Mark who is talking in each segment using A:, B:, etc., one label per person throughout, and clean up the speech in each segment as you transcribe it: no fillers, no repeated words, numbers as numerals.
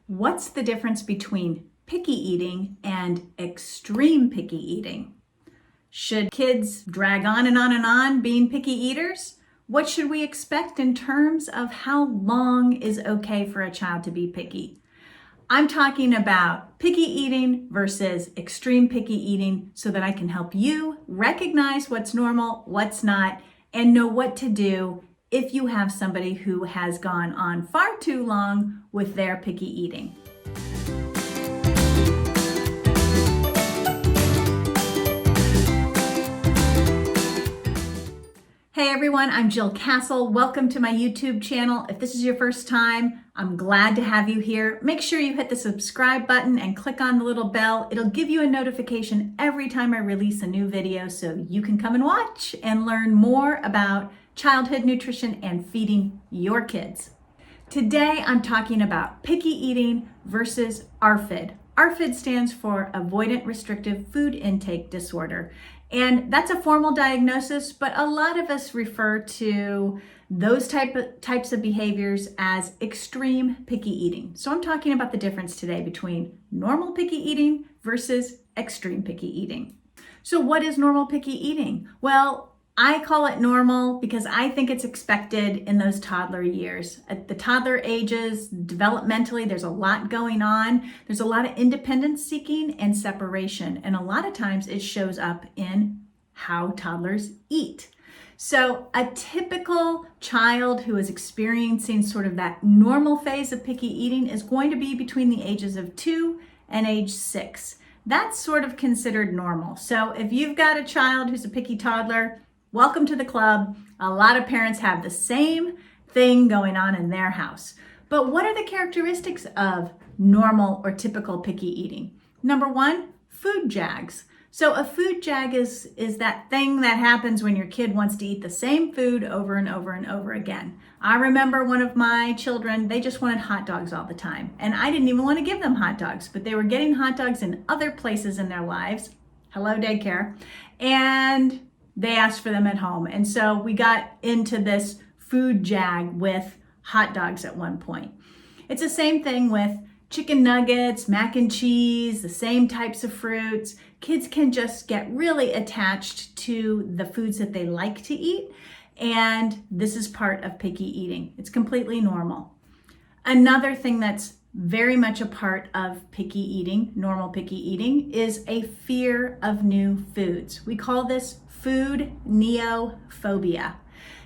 A: What's the difference between picky eating and extreme picky eating? Should kids drag on and on and on being picky eaters? What should we expect in terms of how long is okay for a child to be picky? I'm talking about picky eating versus extreme picky eating so that I can help you recognize what's normal, what's not, and know what to do if you have somebody who has gone on far too long with their picky eating. Hey everyone, I'm Jill Castle. Welcome to my YouTube channel. If this is your first time, I'm glad to have you here. Make sure you hit the subscribe button and click on the little bell. It'll give you a notification every time I release a new video so you can come and watch and learn more about childhood nutrition and feeding your kids. Today I'm talking about picky eating versus ARFID. ARFID stands for Avoidant Restrictive Food Intake Disorder. And that's a formal diagnosis, but a lot of us refer to those types of behaviors as extreme picky eating. So I'm talking about the difference today between normal picky eating versus extreme picky eating. So what is normal picky eating? Well, I call it normal because I think it's expected in those toddler years. At the toddler ages, developmentally, there's a lot going on. There's a lot of independence seeking and separation. And a lot of times it shows up in how toddlers eat. So a typical child who is experiencing sort of that normal phase of picky eating is going to be between the ages of 2 and age 6. That's sort of considered normal. So if you've got a child who's a picky toddler, welcome to the club. A lot of parents have the same thing going on in their house. But what are the characteristics of normal or typical picky eating? Number one, food jags. So a food jag is that thing that happens when your kid wants to eat the same food over and over and over again. I remember one of my children, they just wanted hot dogs all the time. And I didn't even want to give them hot dogs, but they were getting hot dogs in other places in their lives. Hello, daycare. And they asked for them at home. And so we got into this food jag with hot dogs at one point. It's the same thing with chicken nuggets, mac and cheese, the same types of fruits. Kids can just get really attached to the foods that they like to eat. And this is part of picky eating. It's completely normal. Another thing that's very much a part of picky eating, normal picky eating, is a fear of new foods. We call this food neophobia.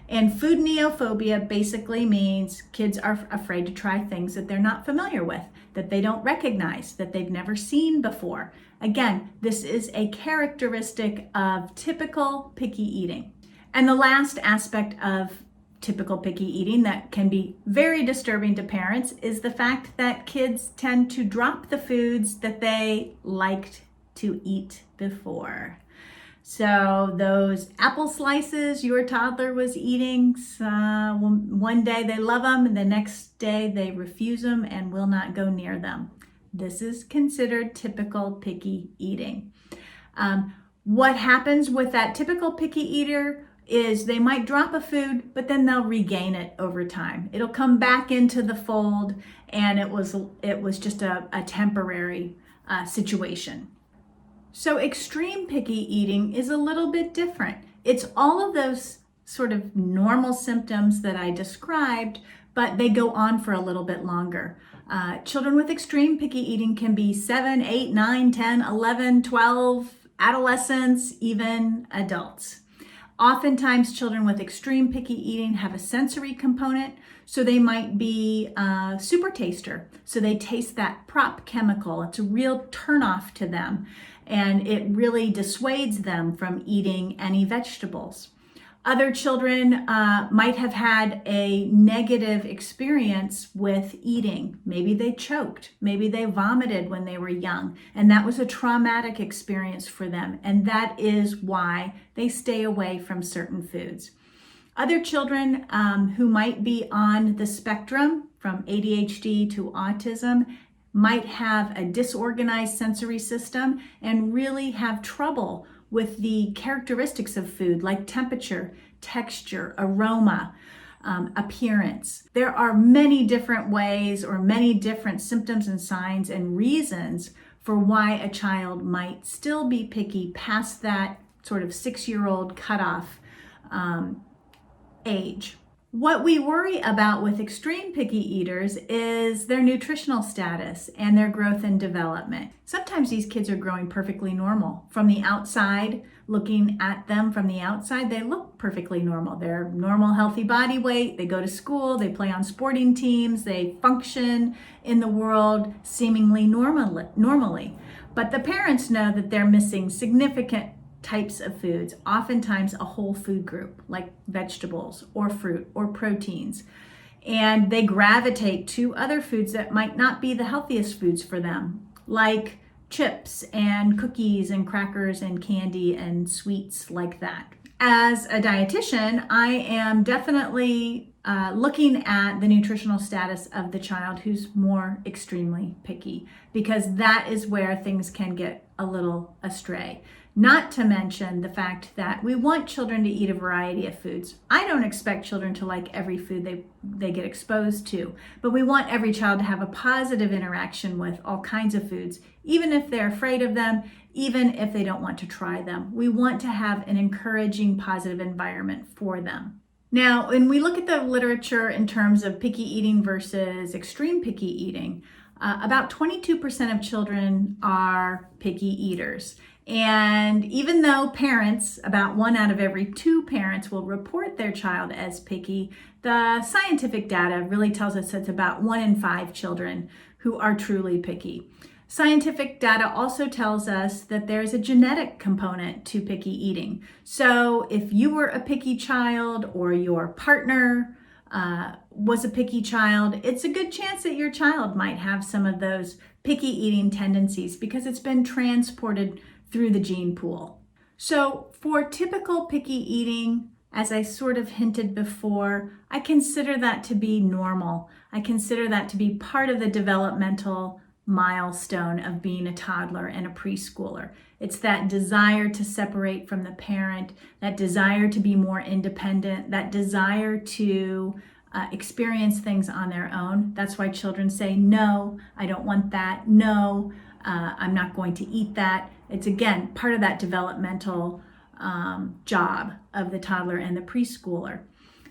A: And food neophobia basically means kids are afraid to try things that they're not familiar with, that they don't recognize, that they've never seen before. Again, this is a characteristic of typical picky eating. And the last aspect of typical picky eating that can be very disturbing to parents is the fact that kids tend to drop the foods that they liked to eat before. So those apple slices your toddler was eating, one day they love them and the next day they refuse them and will not go near them. This is considered typical picky eating. What happens with that typical picky eater is they might drop a food, but then they'll regain it over time. It'll come back into the fold, and it was just a temporary situation. So extreme picky eating is a little bit different. It's all of those sort of normal symptoms that I described, but they go on for a little bit longer. Children with extreme picky eating can be 7, 8, 9, 10, 11, 12, adolescents, even adults. Oftentimes, children with extreme picky eating have a sensory component, so they might be a super taster. So they taste that prop chemical. It's a real turnoff to them, and it really dissuades them from eating any vegetables. Other children might have had a negative experience with eating. Maybe they choked, maybe they vomited when they were young, and that was a traumatic experience for them, and that is why they stay away from certain foods. Other children who might be on the spectrum from ADHD to autism might have a disorganized sensory system and really have trouble with the characteristics of food like temperature, texture, aroma. appearance. There are many different ways or many different symptoms and signs and reasons for why a child might still be picky past that sort of 6-year-old cutoff age. What we worry about with extreme picky eaters is their nutritional status and their growth and development. Sometimes these kids are growing perfectly normal. From the outside, looking at them from the outside, they look perfectly normal. They're normal, healthy body weight. They go to school, they play on sporting teams, they function in the world seemingly normally. But the parents know that they're missing significant types of foods, oftentimes a whole food group like vegetables or fruit or proteins. And they gravitate to other foods that might not be the healthiest foods for them, like chips and cookies and crackers and candy and sweets like that. As a dietitian, I am definitely looking at the nutritional status of the child who's more extremely picky, because that is where things can get a little astray. Not to mention the fact that we want children to eat a variety of foods. I don't expect children to like every food they get exposed to, but we want every child to have a positive interaction with all kinds of foods, even if they're afraid of them, even if they don't want to try them. We want to have an encouraging, positive environment for them. Now, when we look at the literature in terms of picky eating versus extreme picky eating, about 22% of children are picky eaters. And even though parents, about 1 out of every 2 parents will report their child as picky, the scientific data really tells us it's about 1 in 5 children who are truly picky. Scientific data also tells us that there's a genetic component to picky eating. So if you were a picky child or your partner was a picky child, it's a good chance that your child might have some of those picky eating tendencies because it's been transported through the gene pool. So for typical picky eating, as I sort of hinted before, I consider that to be normal. I consider that to be part of the developmental milestone of being a toddler and a preschooler. It's that desire to separate from the parent, that desire to be more independent, that desire to experience things on their own. That's why children say, no, I don't want that. No, I'm not going to eat that. It's again, part of that developmental job of the toddler and the preschooler.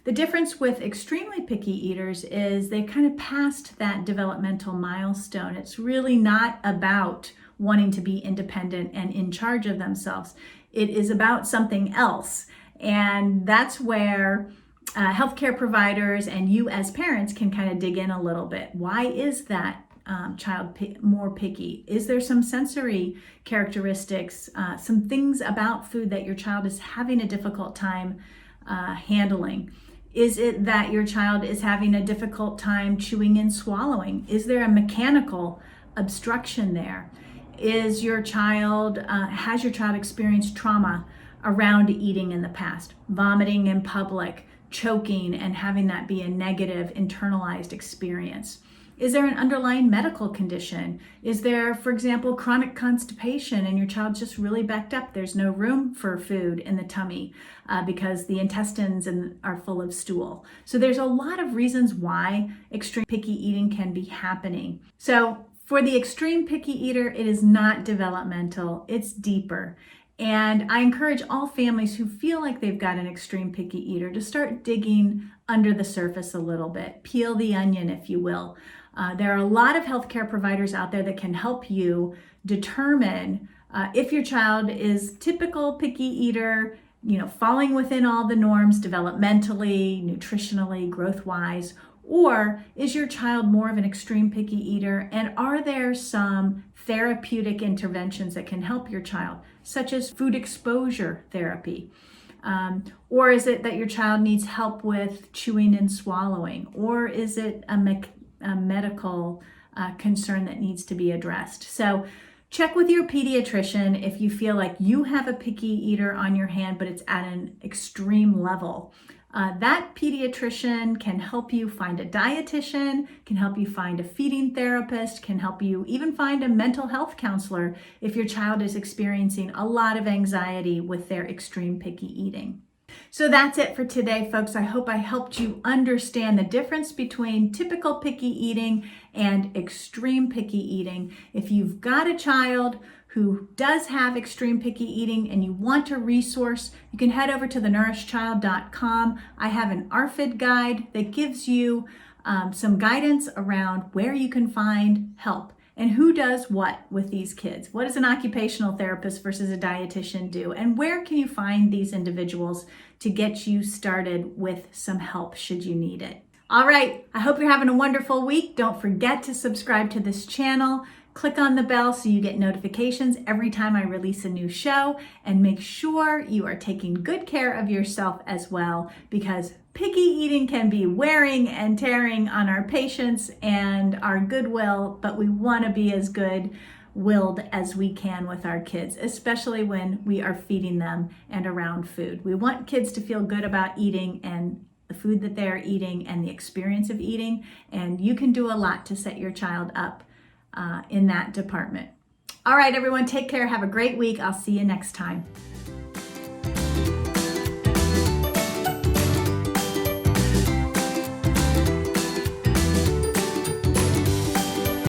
A: The difference with extremely picky eaters is they kind of passed that developmental milestone. It's really not about wanting to be independent and in charge of themselves. It is about something else. And that's where healthcare providers and you as parents can kind of dig in a little bit. Why is that child more picky? Is there some sensory characteristics, some things about food that your child is having a difficult time handling? Is it that your child is having a difficult time chewing and swallowing? Is there a mechanical obstruction there? Has your child experienced trauma around eating in the past? Vomiting in public, choking, and having that be a negative internalized experience? Is there an underlying medical condition? Is there, for example, chronic constipation and your child's just really backed up? There's no room for food in the tummy because the intestines are full of stool. So there's a lot of reasons why extreme picky eating can be happening. So for the extreme picky eater, it is not developmental, it's deeper. And I encourage all families who feel like they've got an extreme picky eater to start digging under the surface a little bit, peel the onion, if you will. There are a lot of healthcare providers out there that can help you determine if your child is typical picky eater, falling within all the norms developmentally, nutritionally, growth-wise, or is your child more of an extreme picky eater, and are there some therapeutic interventions that can help your child, such as food exposure therapy? Or is it that your child needs help with chewing and swallowing? Or is it a medical concern that needs to be addressed? So check with your pediatrician if you feel like you have a picky eater on your hand, but it's at an extreme level. That pediatrician can help you find a dietitian, can help you find a feeding therapist, can help you even find a mental health counselor if your child is experiencing a lot of anxiety with their extreme picky eating. So that's it for today, folks. I hope I helped you understand the difference between typical picky eating and extreme picky eating. If you've got a child who does have extreme picky eating and you want a resource, you can head over to thenourishedchild.com. I have an ARFID guide that gives you some guidance around where you can find help and who does what with these kids. What does an occupational therapist versus a dietitian do? And where can you find these individuals to get you started with some help should you need it? All right, I hope you're having a wonderful week. Don't forget to subscribe to this channel. Click on the bell so you get notifications every time I release a new show, and make sure you are taking good care of yourself as well, because picky eating can be wearing and tearing on our patience and our goodwill, but we want to be as good-willed as we can with our kids, especially when we are feeding them and around food. We want kids to feel good about eating and the food that they are eating and the experience of eating, and you can do a lot to set your child up in that department. All right, everyone, take care. Have a great week. I'll see you next time.